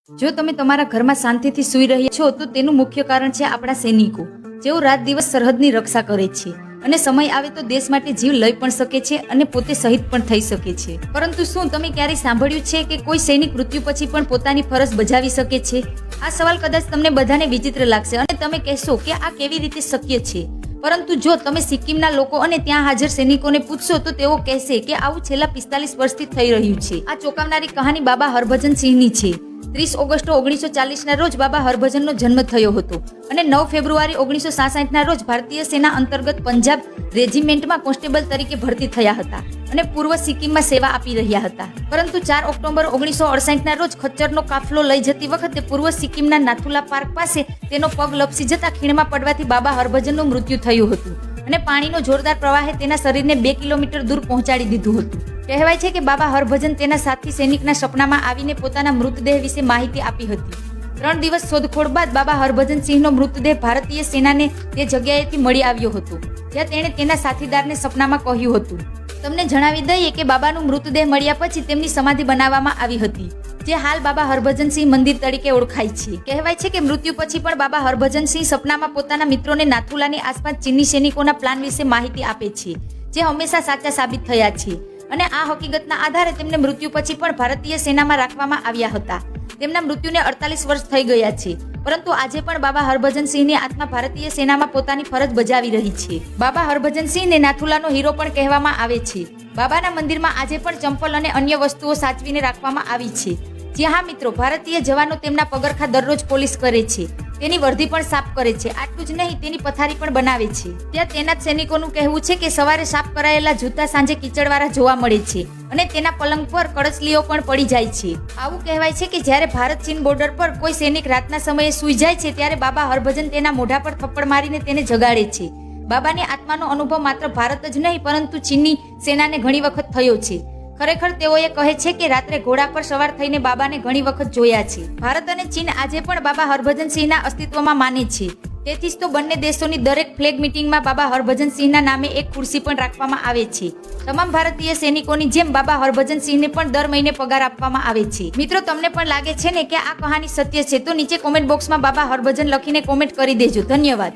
જો તમે તમારા ઘરમાં શાંતિથી સૂઈ રહ્યા છો તો તેનું મુખ્ય કારણ છે આપણા સૈનિકો, જેઓ રાત દિવસ સરહદની રક્ષા કરે છે અને સમય આવે તો દેશ માટે જીવ લઈ પણ શકે છે અને પોતે શહીદ પણ થઈ શકે છે. પરંતુ શું તમે ક્યારેય સાંભળ્યું છે કે કોઈ સૈનિક મૃત્યુ પછી પણ પોતાની ફરજ બજાવી શકે છે? આ સવાલ કદાચ તમને બધાને વિચિત્ર લાગશે અને તમે કહેશો કે આ કેવી રીતે શક્ય છે. પરંતુ જો તમે સિક્કિમના લોકો અને ત્યાં હાજર સૈનિકોને પૂછશો તો તેઓ કહેશે કે આવું છેલ્લા 45 વર્ષથી થઈ રહ્યું છે. આ ચોંકાવનારી કહાની બાબા હરભજન સિંહની છે. 30 ઓગસ્ટ 1940ના રોજ બાબા હરભજનનો જન્મ થયો હતો અને 9 ફેબ્રુઆરી 1966ના રોજ ભારતીય સેના અંતર્ગત પંજાબ રેજિમેન્ટમાં કોન્સ્ટેબલ તરીકે ભરતી થયા હતા અને પૂર્વ સિક્કિમમાં સેવા આપી રહ્યા હતા. પરંતુ 4 ઓક્ટોબર 1968ના રોજ ખચ્ચરનો કાફલો લઈ જતી વખતે પૂર્વ સિક્કિમના નાથુલા પાર્ક પાસે તેનો પગ લપસી જતા ખીણમાં પડવાથી બાબા હરભજનનું મૃત્યુ થયું હતું અને પાણીનો જોરદાર પ્રવાહે તેના શરીરને 2 કિલોમીટર દૂર પહોંચાડી દીધું હતું. કહેવાય છે કે બાબા હરભજન તેના સાથી સૈનિકના સપનામાં આવીને પોતાના મૃતદેહ વિશે માહિતી આપી હતી. 3 દિવસ શોધખોળ બાદ બાબા હરભજન સિંહનો મૃતદેહ ભારતીય સેનાને તે જગ્યાએથી મળી આવ્યો હતો જ્યાં તેણે તેના સાથીદારને સપનામાં કહ્યું હતું. તમને જણાવી દઈએ કે બાબાનું મૃતદેહ મળ્યા પછી તેમની સમાધિ બનાવવામાં આવી હતી, જે હાલ બાબા હરભજન સિંહ મંદિર તરીકે ઓળખાય છે. કહેવાય છે કે મૃત્યુ પછી પણ બાબા હરભજન સિંહ સપનામાં પોતાના મિત્રોને નાથુલાની આસપાસ ચીની સૈનિકોના પ્લાન વિશે માહિતી આપે છે, જે હંમેશા સાચા સાબિત થયા છે. અને આ હકીકતના આધારે તેમને મૃત્યુ પછી પણ ભારતીય સેનામાં રાખવામાં આવ્યા હતા. તેમના મૃત્યુને 48 વર્ષ થઈ ગયા છે, પરંતુ આજે પણ બાબા હરભજન સિંહની આત્મા ભારતીય સેનામાં પોતાની ફરજ બજાવી રહી છે. બાબા હરભજન સિંહને નાથુલાનો હીરો પણ કહેવામાં આવે છે. બાબાના મંદિરમાં આજે પણ ચંપલ અને અન્ય વસ્તુઓ સાચવીને રાખવામાં આવી છે. જી હા મિત્રો, ભારતીય જવાનો તેમના પગરખા દરરોજ પોલિશ કરે છે, તેની વર્ધી પણ સાફ કરે છે. આટલું જ નહીં, તેની પથારી પણ બનાવે છે. ત્યાં તેના સૈનિકોનું કહેવું છે કે સવારે સાફ કરાયેલા જૂતા સાંજે કીચડવાળા જોવા મળે છે અને તેના પલંગ પર કળસલીઓ પણ પડી જાય છે. આવું કહેવાય છે કે જ્યારે ભારત ચીન બોર્ડર પર કોઈ સૈનિક રાતના સમયે સૂઈ જાય છે ત્યારે બાબા હરભજન તેના મોઢા પર થપ્પડ મારીને તેને જગાડે છે. બાબાની આત્માનો અનુભવ માત્ર ભારત જ નહીં પરંતુ ચીનની સેનાને ઘણી વખત થયો છે. ખરેખર તેઓએ કહે છે કે રાત્રે ઘોડા પર સવાર થઈને બાબાને ઘણી વખત જોયા છે. ભારત અને ચીન આજે પણ બાબા હરભજન સિંહના અસ્તિત્વમાં માને છે. તેથી જ તો બંને દેશોની દરેક ફ્લેગ મીટિંગમાં બાબા હરભજન સિંહના નામે એક ખુરશી પણ રાખવામાં આવે છે. તમામ ભારતીય સૈનિકોની જેમ બાબા હરભજન સિંહને પણ દર મહિને પગાર આપવામાં આવે છે. મિત્રો, તમને પણ લાગે છે ને કે આ કહાની સત્ય છે? તો નીચે કોમેન્ટ બોક્સમાં બાબા હરભજન લખીને કોમેન્ટ કરી દેજો. ધન્યવાદ.